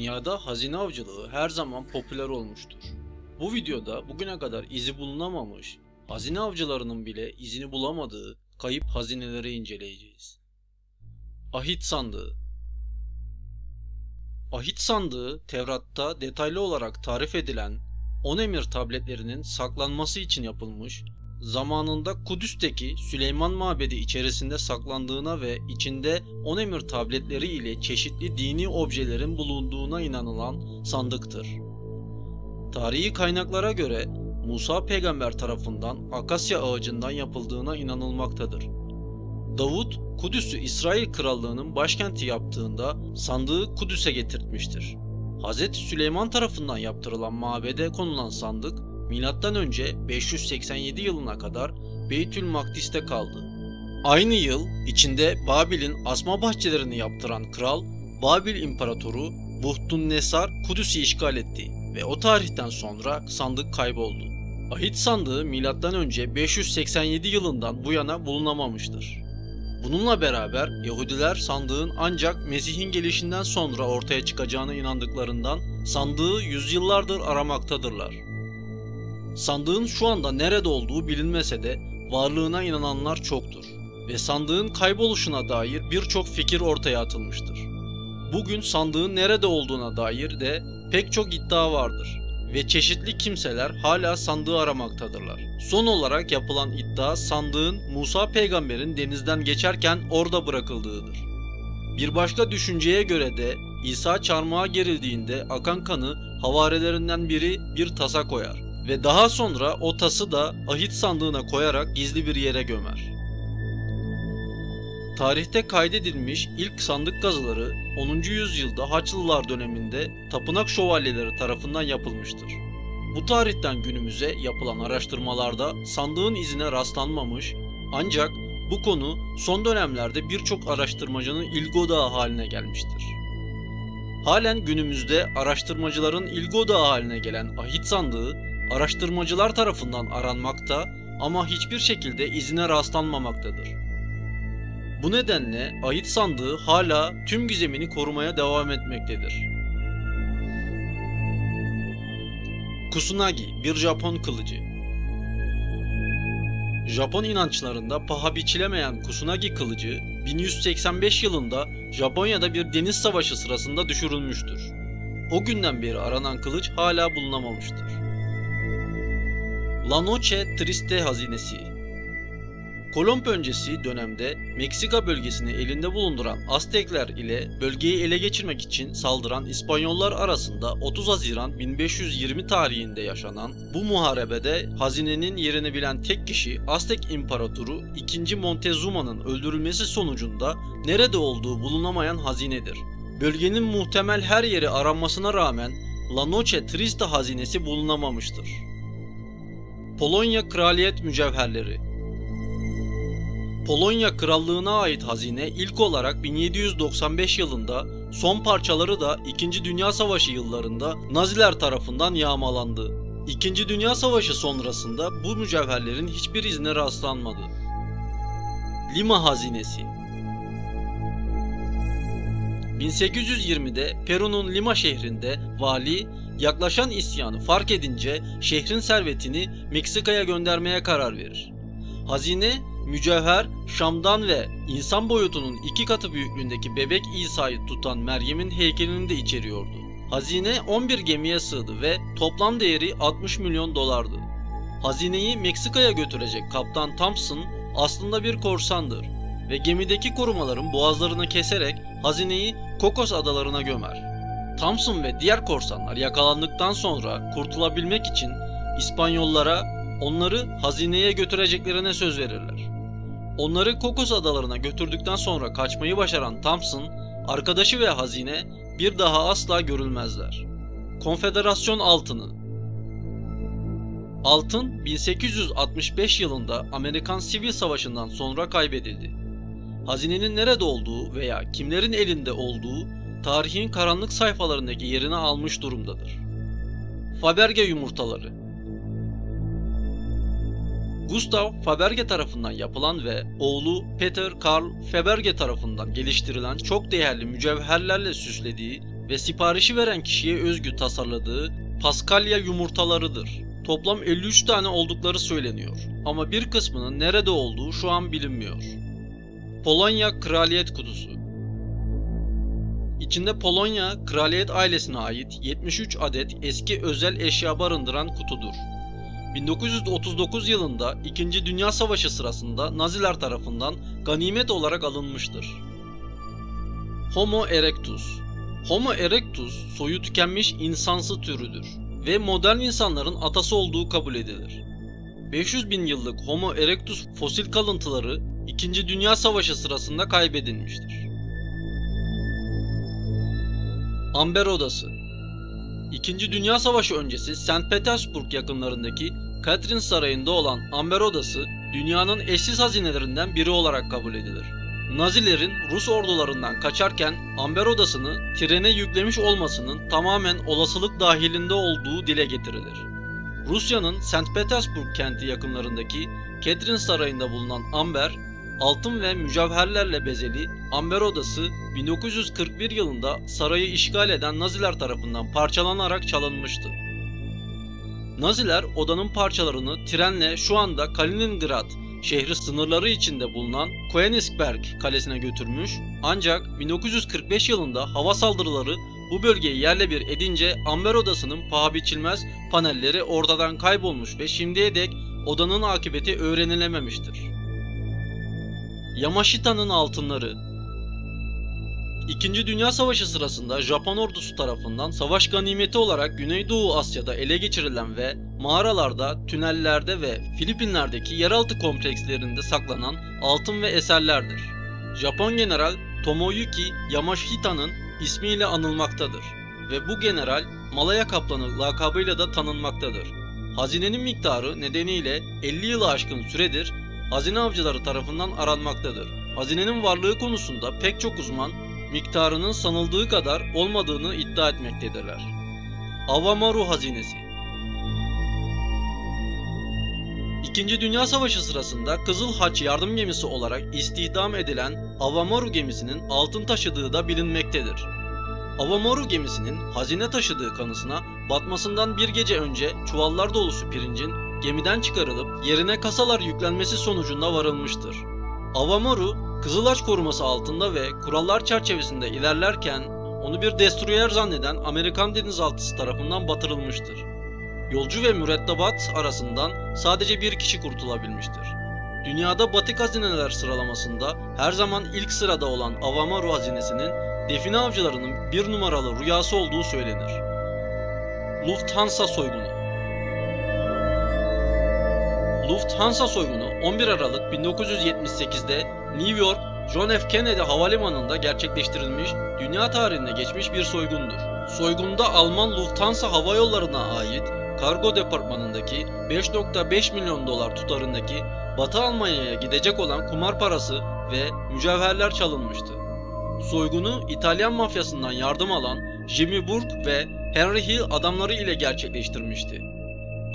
Dünyada hazine avcılığı her zaman popüler olmuştur. Bu videoda bugüne kadar izi bulunamamış, hazine avcılarının bile izini bulamadığı kayıp hazineleri inceleyeceğiz. Ahit Sandığı. Ahit Sandığı, Tevrat'ta detaylı olarak tarif edilen 10 emir tabletlerinin saklanması için yapılmış, zamanında Kudüs'teki Süleyman Mabedi içerisinde saklandığına ve içinde 10 emir tabletleri ile çeşitli dini objelerin bulunduğuna inanılan sandıktır. Tarihi kaynaklara göre Musa peygamber tarafından akasya ağacından yapıldığına inanılmaktadır. Davut, Kudüs'ü İsrail Krallığı'nın başkenti yaptığında sandığı Kudüs'e getirtmiştir. Hz. Süleyman tarafından yaptırılan mabede konulan sandık, M.Ö. 587 yılına kadar Beytül Makdis'te kaldı. Aynı yıl içinde Babil'in asma bahçelerini yaptıran kral, Babil İmparatoru Buhtun-Nesar Kudüs'ü işgal etti ve o tarihten sonra sandık kayboldu. Ahit sandığı M.Ö. 587 yılından bu yana bulunamamıştır. Bununla beraber Yahudiler sandığın ancak Mesih'in gelişinden sonra ortaya çıkacağına inandıklarından sandığı yüzyıllardır aramaktadırlar. Sandığın şu anda nerede olduğu bilinmese de varlığına inananlar çoktur ve sandığın kayboluşuna dair birçok fikir ortaya atılmıştır. Bugün sandığın nerede olduğuna dair de pek çok iddia vardır ve çeşitli kimseler hala sandığı aramaktadırlar. Son olarak yapılan iddia sandığın Musa peygamberin denizden geçerken orada bırakıldığıdır. Bir başka düşünceye göre de İsa çarmıha gerildiğinde akan kanı havarilerinden biri bir tasa koyar ve daha sonra o tası da ahit sandığına koyarak gizli bir yere gömer. Tarihte kaydedilmiş ilk sandık kazıları 10. yüzyılda Haçlılar döneminde tapınak şövalyeleri tarafından yapılmıştır. Bu tarihten günümüze yapılan araştırmalarda sandığın izine rastlanmamış, ancak bu konu son dönemlerde birçok araştırmacının ilgi odağı haline gelmiştir. Halen günümüzde araştırmacıların ilgi odağı haline gelen ahit sandığı araştırmacılar tarafından aranmakta ama hiçbir şekilde izine rastlanmamaktadır. Bu nedenle ahit sandığı hala tüm gizemini korumaya devam etmektedir. Kusunagi, bir Japon kılıcı. Japon inançlarında paha biçilemeyen Kusunagi kılıcı 1185 yılında Japonya'da bir deniz savaşı sırasında düşürülmüştür. O günden beri aranan kılıç hala bulunamamıştır. La Noche Triste hazinesi. Kolomb öncesi dönemde Meksika bölgesini elinde bulunduran Aztekler ile bölgeyi ele geçirmek için saldıran İspanyollar arasında 30 Haziran 1520 tarihinde yaşanan bu muharebede hazinenin yerini bilen tek kişi Aztek İmparatoru II. Montezuma'nın öldürülmesi sonucunda nerede olduğu bulunamayan hazinedir. Bölgenin muhtemel her yeri aranmasına rağmen La Noche Triste hazinesi bulunamamıştır. Polonya Kraliyet Mücevherleri. Polonya Krallığı'na ait hazine ilk olarak 1795 yılında, son parçaları da 2. Dünya Savaşı yıllarında Naziler tarafından yağmalandı. 2. Dünya Savaşı sonrasında bu mücevherlerin hiçbir izine rastlanmadı. Lima Hazinesi. 1820'de Peru'nun Lima şehrinde vali, yaklaşan isyanı fark edince şehrin servetini Meksika'ya göndermeye karar verir. Hazine, mücevher, şamdan ve insan boyutunun 2 katı büyüklüğündeki bebek İsa'yı tutan Meryem'in heykelini de içeriyordu. Hazine 11 gemiye sığdı ve toplam değeri 60 milyon dolardı. Hazineyi Meksika'ya götürecek Kaptan Thompson aslında bir korsandır ve gemideki korumaların boğazlarını keserek hazineyi Kokos adalarına gömer. Thompson ve diğer korsanlar yakalandıktan sonra kurtulabilmek için İspanyollara onları hazineye götüreceklerine söz verirler. Onları Kokos adalarına götürdükten sonra kaçmayı başaran Thompson, arkadaşı ve hazine bir daha asla görülmezler. Konfederasyon Altını. Altın 1865 yılında Amerikan Sivil Savaşı'ndan sonra kaybedildi. Hazinenin nerede olduğu veya kimlerin elinde olduğu tarihin karanlık sayfalarındaki yerini almış durumdadır. Faberge yumurtaları. Gustav Faberge tarafından yapılan ve oğlu Peter Karl Faberge tarafından geliştirilen çok değerli mücevherlerle süslediği ve siparişi veren kişiye özgü tasarladığı Paskalya yumurtalarıdır. Toplam 53 tane oldukları söyleniyor ama bir kısmının nerede olduğu şu an bilinmiyor. Polonya Kraliyet Kutusu. İçinde Polonya kraliyet ailesine ait 73 adet eski özel eşya barındıran kutudur. 1939 yılında 2. Dünya Savaşı sırasında Naziler tarafından ganimet olarak alınmıştır. Homo erectus. Homo erectus soyu tükenmiş insansı türüdür ve modern insanların atası olduğu kabul edilir. 500 bin yıllık Homo erectus fosil kalıntıları 2. Dünya Savaşı sırasında kaybedilmiştir. Amber Odası. 2. Dünya Savaşı öncesi St. Petersburg yakınlarındaki Katrin Sarayı'nda olan Amber Odası, dünyanın eşsiz hazinelerinden biri olarak kabul edilir. Nazilerin Rus ordularından kaçarken Amber Odası'nı trene yüklemiş olmasının tamamen olasılık dahilinde olduğu dile getirilir. Rusya'nın St. Petersburg kenti yakınlarındaki Katrin Sarayı'nda bulunan amber, altın ve mücevherlerle bezeli Amber Odası 1941 yılında sarayı işgal eden Naziler tarafından parçalanarak çalınmıştı. Naziler odanın parçalarını trenle şu anda Kaliningrad şehri sınırları içinde bulunan Königsberg kalesine götürmüş, ancak 1945 yılında hava saldırıları bu bölgeyi yerle bir edince Amber Odası'nın paha biçilmez panelleri ortadan kaybolmuş ve şimdiye dek odanın akıbeti öğrenilememiştir. Yamashita'nın altınları. 2. Dünya Savaşı sırasında Japon ordusu tarafından savaş ganimeti olarak Güneydoğu Asya'da ele geçirilen ve mağaralarda, tünellerde ve Filipinler'deki yeraltı komplekslerinde saklanan altın ve eserlerdir. Japon General Tomoyuki Yamashita'nın ismiyle anılmaktadır ve bu general Malaya Kaplanı lakabıyla da tanınmaktadır. Hazinenin miktarı nedeniyle 50 yılı aşkın süredir hazine avcıları tarafından aranmaktadır. Hazinenin varlığı konusunda pek çok uzman miktarının sanıldığı kadar olmadığını iddia etmektedirler. Awamaru Hazinesi. 2. Dünya Savaşı sırasında Kızıl Haç yardım gemisi olarak istihdam edilen Awamaru gemisinin altın taşıdığı da bilinmektedir. Awamaru gemisinin hazine taşıdığı kanısına batmasından bir gece önce çuvallar dolusu pirincin gemiden çıkarılıp yerine kasalar yüklenmesi sonucunda varılmıştır. Awamaru, Kızıl Haç koruması altında ve kurallar çerçevesinde ilerlerken onu bir destroyer zanneden Amerikan denizaltısı tarafından batırılmıştır. Yolcu ve mürettebat arasından sadece bir kişi kurtulabilmiştir. Dünyada batık hazineler sıralamasında her zaman ilk sırada olan Awamaru hazinesinin define avcılarının bir numaralı rüyası olduğu söylenir. Lufthansa soygunu. Lufthansa soygunu 11 Aralık 1978'de New York John F. Kennedy Havalimanı'nda gerçekleştirilmiş, dünya tarihine geçmiş bir soygundur. Soygunda Alman Lufthansa Hava Yolları'na ait kargo departmanındaki 5,5 milyon dolar tutarındaki Batı Almanya'ya gidecek olan kumar parası ve mücevherler çalınmıştı. Soygunu İtalyan mafyasından yardım alan Jimmy Burke ve Henry Hill adamları ile gerçekleştirmişti.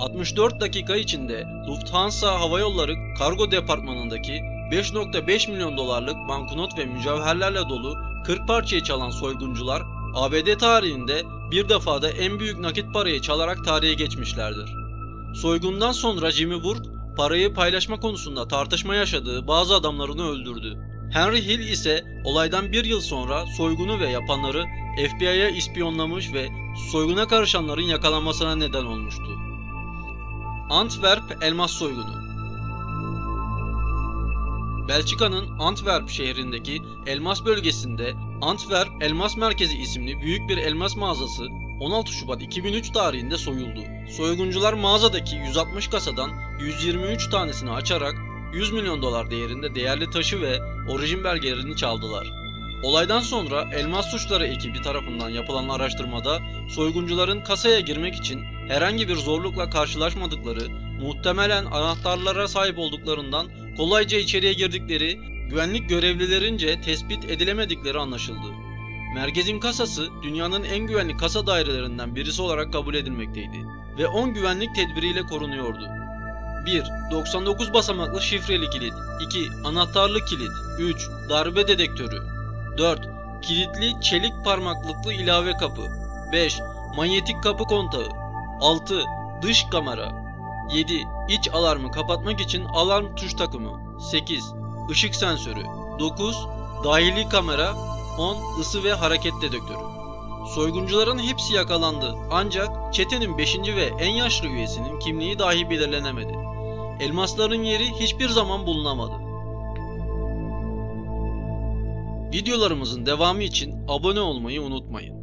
64 dakika içinde Lufthansa Hava Yolları kargo departmanındaki 5,5 milyon dolarlık banknot ve mücevherlerle dolu 40 parçayı çalan soyguncular, ABD tarihinde bir defada en büyük nakit parayı çalarak tarihe geçmişlerdir. Soygundan sonra Jimmy Burke, parayı paylaşma konusunda tartışma yaşadığı bazı adamlarını öldürdü. Henry Hill ise olaydan bir yıl sonra soygunu ve yapanları FBI'ye ispiyonlamış ve soyguna karışanların yakalanmasına neden olmuştu. Antwerp elmas soygunu. Belçika'nın Antwerp şehrindeki elmas bölgesinde Antwerp Elmas Merkezi isimli büyük bir elmas mağazası 16 Şubat 2003 tarihinde soyuldu. Soyguncular mağazadaki 160 kasadan 123 tanesini açarak 100 milyon dolar değerinde değerli taşı ve orijin belgelerini çaldılar. Olaydan sonra Elmas Suçları ekibi tarafından yapılan araştırmada soyguncuların kasaya girmek için herhangi bir zorlukla karşılaşmadıkları, muhtemelen anahtarlara sahip olduklarından kolayca içeriye girdikleri, güvenlik görevlilerince tespit edilemedikleri anlaşıldı. Merkezin kasası dünyanın en güvenli kasa dairelerinden birisi olarak kabul edilmekteydi ve 10 güvenlik tedbiriyle korunuyordu. 1. 99 basamaklı şifreli kilit. 2. Anahtarlı kilit. 3. Darbe dedektörü. 4. kilitli çelik parmaklıklı ilave kapı. 5. Manyetik kapı kontağı. 6. Dış kamera. 7. İç alarmı kapatmak için alarm tuş takımı. 8. Işık sensörü. 9. Dahili kamera. 10. Isı ve hareket dedektörü. Soyguncuların hepsi yakalandı ancak çetenin 5. ve en yaşlı üyesinin kimliği dahi belirlenemedi. Elmasların yeri hiçbir zaman bulunamadı. Videolarımızın devamı için abone olmayı unutmayın.